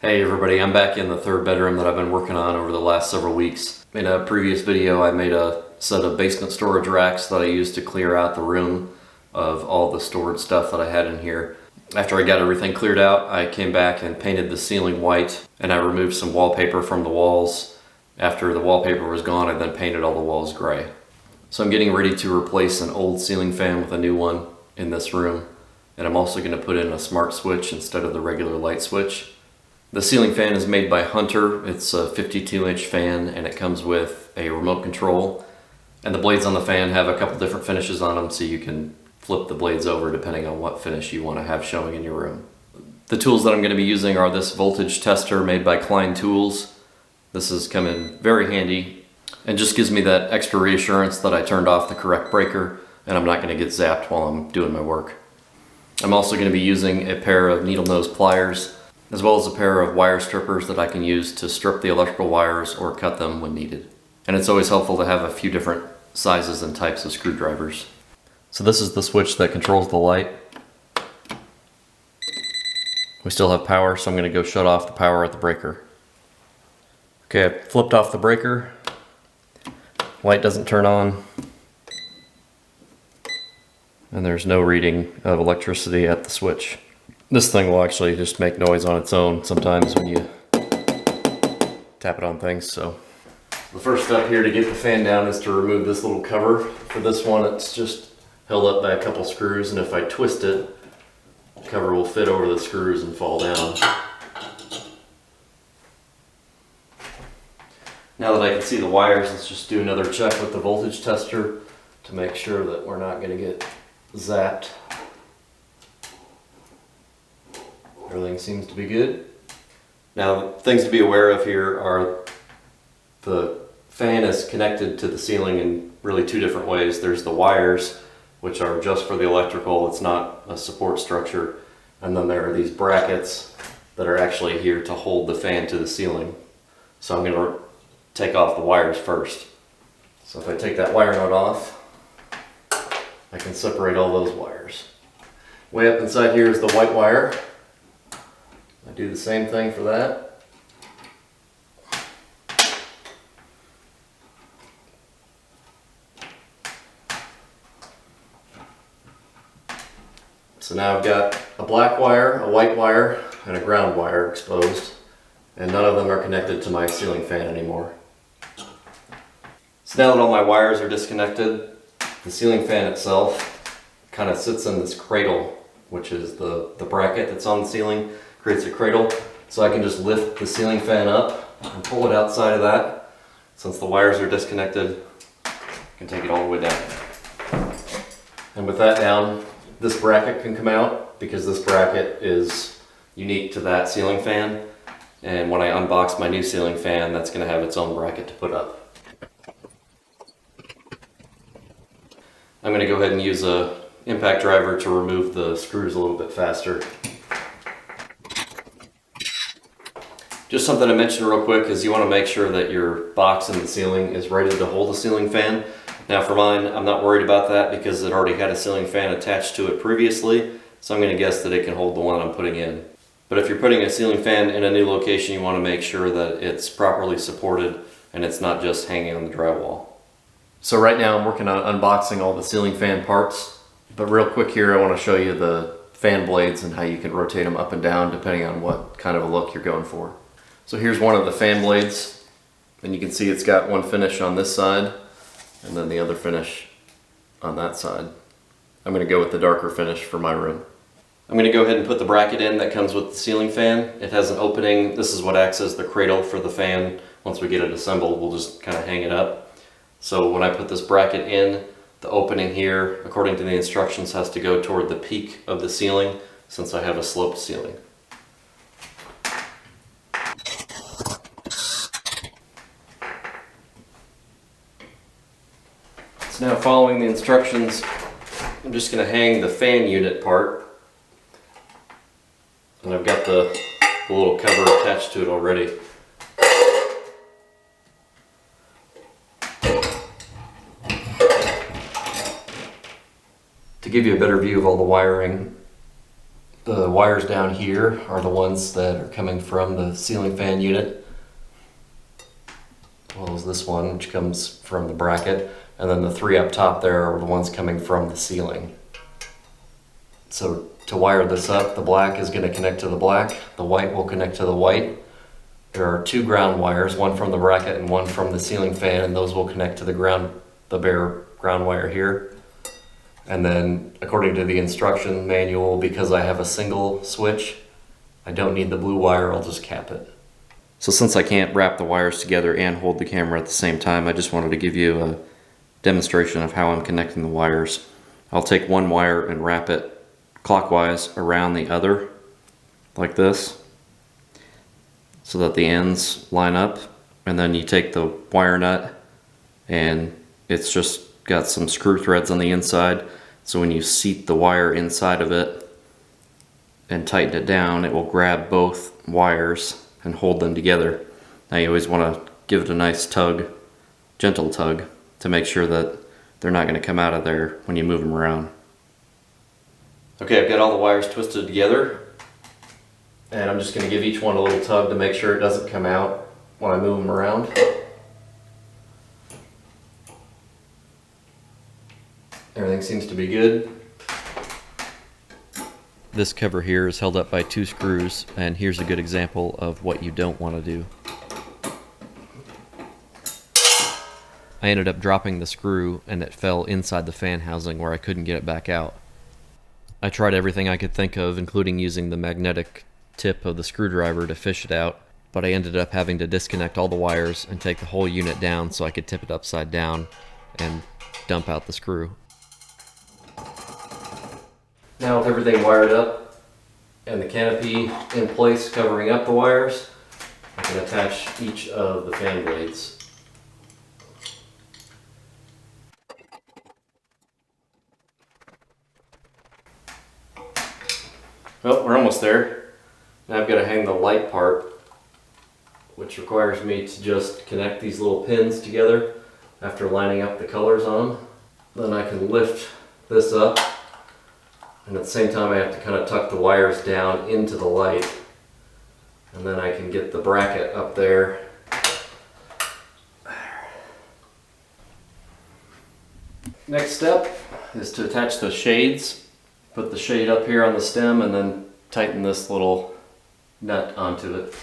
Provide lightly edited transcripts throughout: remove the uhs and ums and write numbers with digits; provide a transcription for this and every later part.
Hey everybody, I'm back in the third bedroom that I've been working on over the last several weeks. In a previous video I made a set of basement storage racks that I used to clear out the room of all the stored stuff that I had in here. After I got everything cleared out, I came back and painted the ceiling white, and I removed some wallpaper from the walls. After the wallpaper was gone, I then painted all the walls gray. So I'm getting ready to replace an old ceiling fan with a new one in this room, and I'm also going to put in a smart switch instead of the regular light switch. The ceiling fan is made by Hunter. It's a 52-inch fan and it comes with a remote control. And the blades on the fan have a couple different finishes on them, so you can flip the blades over depending on what finish you want to have showing in your room. The tools that I'm going to be using are this voltage tester made by Klein Tools. This has come in very handy and just gives me that extra reassurance that I turned off the correct breaker and I'm not going to get zapped while I'm doing my work. I'm also going to be using a pair of needle nose pliers, as well as a pair of wire strippers that I can use to strip the electrical wires or cut them when needed. And it's always helpful to have a few different sizes and types of screwdrivers. So this is the switch that controls the light. We still have power, so I'm going to go shut off the power at the breaker. Okay, I flipped off the breaker. Light doesn't turn on. And there's no reading of electricity at the switch. This thing will actually just make noise on its own sometimes when you tap it on things. So the first step here to get the fan down is to remove this little cover. For this one, it's just held up by a couple screws, and if I twist it, the cover will fit over the screws and fall down. Now that I can see the wires, let's just do another check with the voltage tester to make sure that we're not going to get zapped. Everything seems to be good. Now, things to be aware of here are the fan is connected to the ceiling in really two different ways. There's the wires, which are just for the electrical. It's not a support structure. And then there are these brackets that are actually here to hold the fan to the ceiling. So I'm going to take off the wires first. So if I take that wire nut off, I can separate all those wires. Way up inside here is the white wire. I do the same thing for that. So now I've got a black wire, a white wire, and a ground wire exposed, and none of them are connected to my ceiling fan anymore. So now that all my wires are disconnected, the ceiling fan itself kind of sits in this cradle, which is the bracket that's on the ceiling. Creates a cradle, so I can just lift the ceiling fan up and pull it outside of that. Since the wires are disconnected, I can take it all the way down. And with that down, this bracket can come out because this bracket is unique to that ceiling fan. And when I unbox my new ceiling fan, that's going to have its own bracket to put up. I'm going to go ahead and use a impact driver to remove the screws a little bit faster. Just something to mention real quick is you want to make sure that your box in the ceiling is rated to hold a ceiling fan. Now for mine, I'm not worried about that because it already had a ceiling fan attached to it previously, so I'm going to guess that it can hold the one I'm putting in. But if you're putting a ceiling fan in a new location, you want to make sure that it's properly supported and it's not just hanging on the drywall. So right now I'm working on unboxing all the ceiling fan parts, but real quick here I want to show you the fan blades and how you can rotate them up and down depending on what kind of a look you're going for. So here's one of the fan blades, and you can see it's got one finish on this side and then the other finish on that side. I'm going to go with the darker finish for my room. I'm going to go ahead and put the bracket in that comes with the ceiling fan. It has an opening. This is what acts as the cradle for the fan. Once we get it assembled, we'll just kind of hang it up. So when I put this bracket in, the opening here, according to the instructions, has to go toward the peak of the ceiling since I have a sloped ceiling. Now following the instructions, I'm just going to hang the fan unit part, and I've got the little cover attached to it already. To give you a better view of all the wiring, The wires down here are the ones that are coming from the ceiling fan unit, as well as this one, which comes from the bracket, and then the three up top there are the ones coming from the ceiling. So to wire this up, the black is going to connect to the black, the white will connect to the white. There are two ground wires, one from the bracket and one from the ceiling fan, and those will connect to the ground, the bare ground wire here. And then according to the instruction manual, because I have a single switch, I don't need the blue wire, I'll just cap it. So since I can't wrap the wires together and hold the camera at the same time, I just wanted to give you a demonstration of how I'm connecting the wires. I'll take one wire and wrap it clockwise around the other, like this, so that the ends line up. And then you take the wire nut, and it's just got some screw threads on the inside. So when you seat the wire inside of it and tighten it down, it will grab both wires and hold them together. Now you always want to give it a nice tug, gentle tug, to make sure that they're not going to come out of there when you move them around. Okay, I've got all the wires twisted together, and I'm just going to give each one a little tug to make sure it doesn't come out when I move them around. Everything seems to be good. This cover here is held up by two screws, and here's a good example of what you don't want to do. I ended up dropping the screw and it fell inside the fan housing where I couldn't get it back out. I tried everything I could think of, including using the magnetic tip of the screwdriver to fish it out, but I ended up having to disconnect all the wires and take the whole unit down so I could tip it upside down and dump out the screw. Now with everything wired up and the canopy in place covering up the wires, I can attach each of the fan blades. Well, we're almost there. Now I've got to hang the light part, which requires me to just connect these little pins together after lining up the colors on them. Then I can lift this up, and at the same time I have to kind of tuck the wires down into the light, and then I can get the bracket up there. Next step is to attach the shades. Put the shade up here on the stem and then tighten this little nut onto it.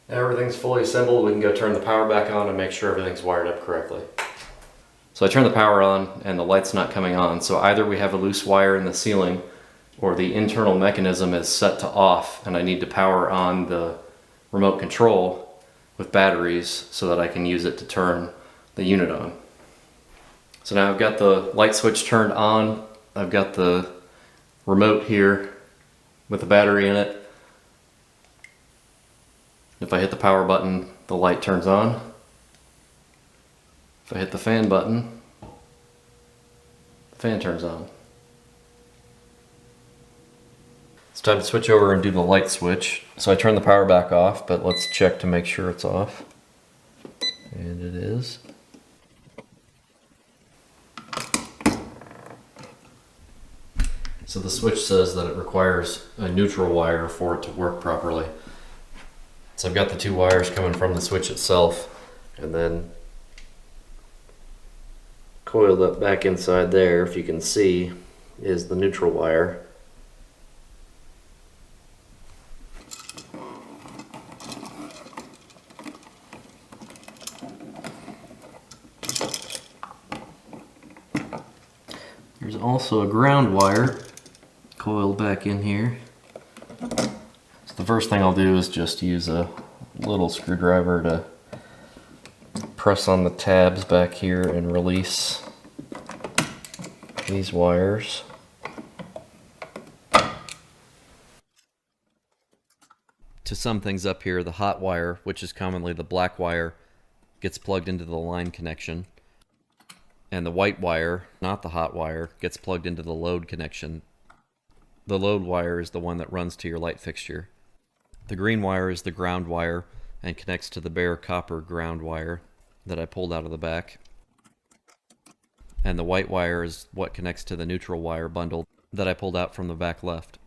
Now everything's fully assembled, we can go turn the power back on and make sure everything's wired up correctly. So I turn the power on and the light's not coming on, so either we have a loose wire in the ceiling or the internal mechanism is set to off and I need to power on the remote control with batteries so that I can use it to turn the unit on. So now I've got the light switch turned on, I've got the remote here with the battery in it. If I hit the power button, the light turns on. If I hit the fan button, the fan turns on. It's time to switch over and do the light switch. So I turn the power back off, but let's check to make sure it's off. And it is. So the switch says that it requires a neutral wire for it to work properly. So I've got the two wires coming from the switch itself, and then coiled up back inside there, if you can see, is the neutral wire. There's also a ground wire coiled back in here. So the first thing I'll do is just use a little screwdriver to press on the tabs back here and release these wires. To sum things up here, the hot wire, which is commonly the black wire, gets plugged into the line connection. And the white wire, not the hot wire, gets plugged into the load connection. The load wire is the one that runs to your light fixture. The green wire is the ground wire, and connects to the bare copper ground wire that I pulled out of the back. And the white wire is what connects to the neutral wire bundle that I pulled out from the back left.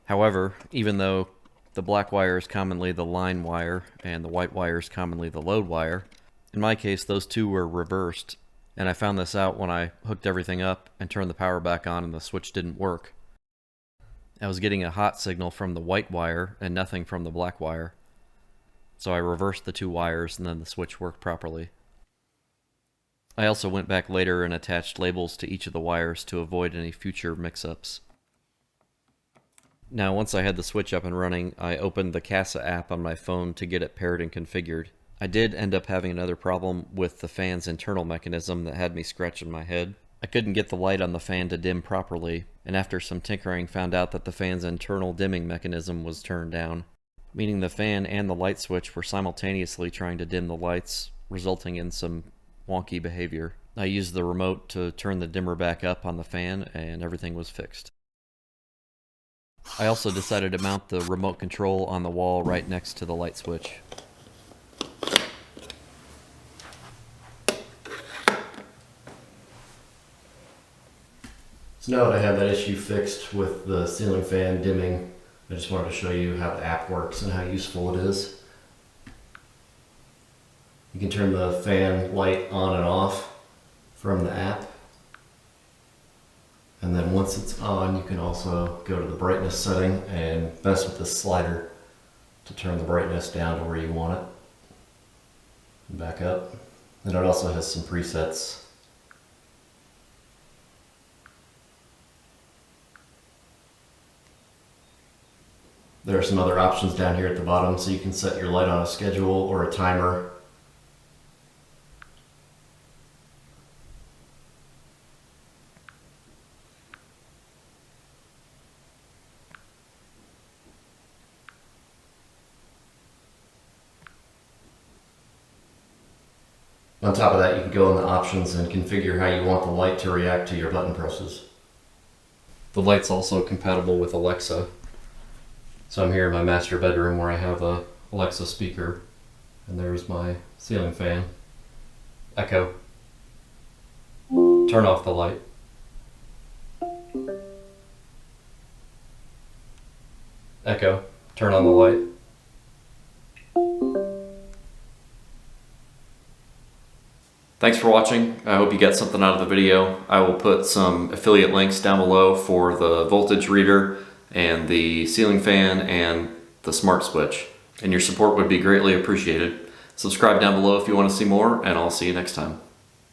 However, even though the black wire is commonly the line wire and the white wire is commonly the load wire, in my case those two were reversed, and I found this out when I hooked everything up and turned the power back on and the switch didn't work. I was getting a hot signal from the white wire and nothing from the black wire. So I reversed the two wires and then the switch worked properly. I also went back later and attached labels to each of the wires to avoid any future mix-ups. Now once I had the switch up and running, I opened the CASA app on my phone to get it paired and configured. I did end up having another problem with the fan's internal mechanism that had me scratching my head. I couldn't get the light on the fan to dim properly, and after some tinkering found out that the fan's internal dimming mechanism was turned down, meaning the fan and the light switch were simultaneously trying to dim the lights, resulting in some wonky behavior. I used the remote to turn the dimmer back up on the fan and everything was fixed. I also decided to mount the remote control on the wall right next to the light switch. So now that I have that issue fixed with the ceiling fan dimming, I just wanted to show you how the app works and how useful it is. You can turn the fan light on and off from the app. And then once it's on, you can also go to the brightness setting and mess with the slider to turn the brightness down to where you want it. And back up. And it also has some presets. There are some other options down here at the bottom, so you can set your light on a schedule or a timer. On top of that, you can go in the options and configure how you want the light to react to your button presses. The light's also compatible with Alexa. So I'm here in my master bedroom where I have a Alexa speaker, and there's my ceiling fan. Echo. Turn off the light. Echo. Turn on the light. Thanks for watching. I hope you got something out of the video. I will put some affiliate links down below for the voltage reader and the ceiling fan and the smart switch. And your support would be greatly appreciated. Subscribe down below if you want to see more, and I'll see you next time.